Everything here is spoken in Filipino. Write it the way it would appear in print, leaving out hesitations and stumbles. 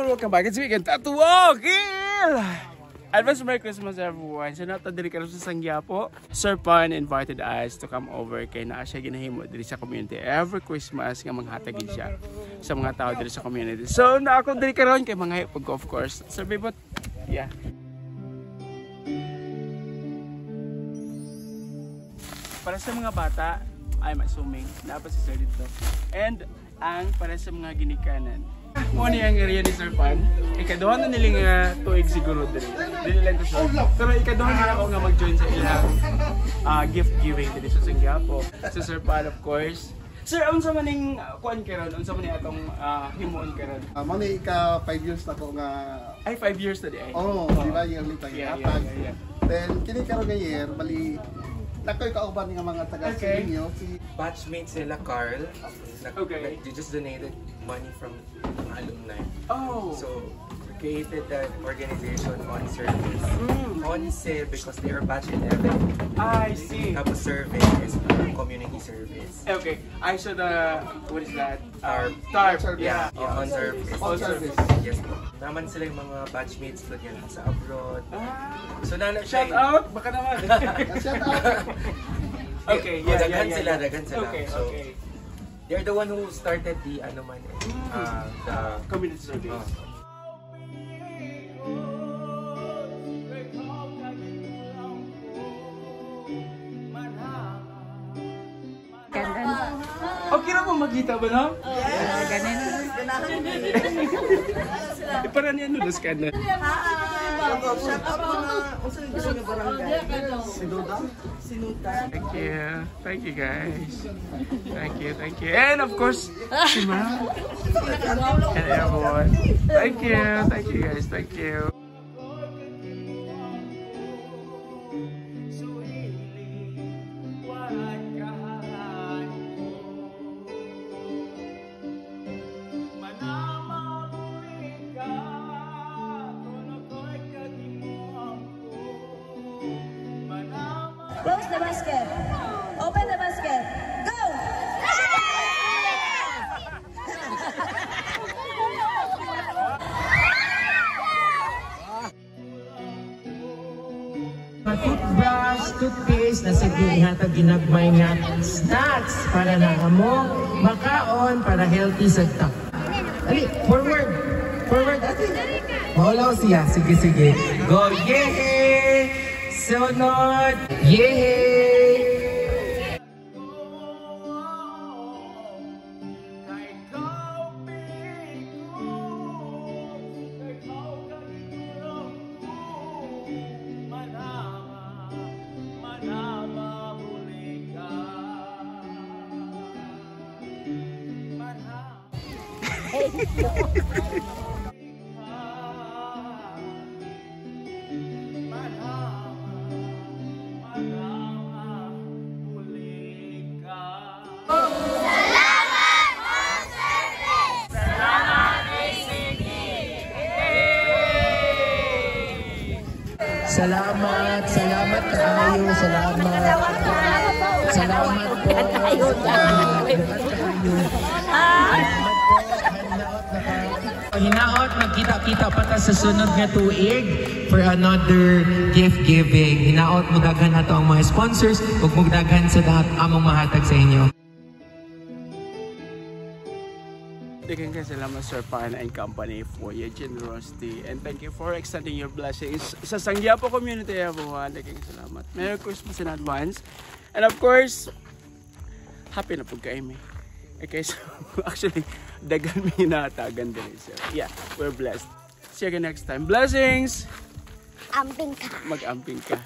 welcome back. It's Weekend Tattoo Walking! Advance Merry Christmas everyone. So natadiri ka sa Sangyapo. Sir Pan invited us to come over kay naa siya ginahimo diri sa community. Every Christmas nga maghatagin siya sa mga tao diri sa community. So na ako diri karon kay mga hipag of course. Sir Bibot. Yeah. Para sa mga bata ay masuming dapat si Sir dito. And ang para sa mga ginikanan. Mo ni ang area ni Sir Pan. Ikaduha na nila nga tuig siguro dili lang to sir. Pero ikaduha na ako nga mag-join sa ilang gift giving dito sa Singapore. So Sir Pan of course. Sir, unsa man ning kuan karon? Unsa man ni atong himuon karon? Mo ni ka 5 years na ko nga. Ay 5 years na di ay. Oh, di ba yearly tag atag. Then kini karon nga year bali nakoy kauban nga mga taga Silinyo si batchmate sila Carl. Okay. They just donated money from mga alumni. Oh. So we created that organization on service. On sale because they are batch 11. I see. Tapos service is community service. Okay. I saw the what is that? TARP. Yeah. On service. On service. Yes po. Naman sila yung mga batchmates ko yan sa abroad. So Shout out! Baka naman. Shout out. Okay, yeah, daghan sila. Okay, so, okay. They're the one who started the ano man the Community service. Okay na po magkita ba no? Yeah, ganun. Para niya nudos ka na. Shout out mga unsa ni gusto ni barangay. Sinuta. Thank you guys. Thank you. And of course, si Ma. And everyone. Thank you guys. Thank you. Close the basket. Open the basket. Go! Toothbrush, toothpaste na sige ihatag ginagmay nga snacks para na mo makaon para healthy sa tak. Ali, forward ate. Maulaw siya, sige. Go, yehey! Sunod, yehey! Salamat kayo, salamat po. Hinaot, magkita-kita pa ta sa sunod nga tuig for another gift giving. Hinaot, magdaghan na to ang mga sponsors, ug magdaghan sa lahat among mahatag sa inyo. Thank you salamat Sir Pan and company for your generosity and thank you for extending your blessings sa Sangyapo community everyone. Thank you salamat. Merry Christmas in advance. And of course, happy na po kayo me. Okay, so actually, dagan may natagan din. So yeah, we're blessed. See you again next time. Blessings! Amping ka. Mag-amping ka.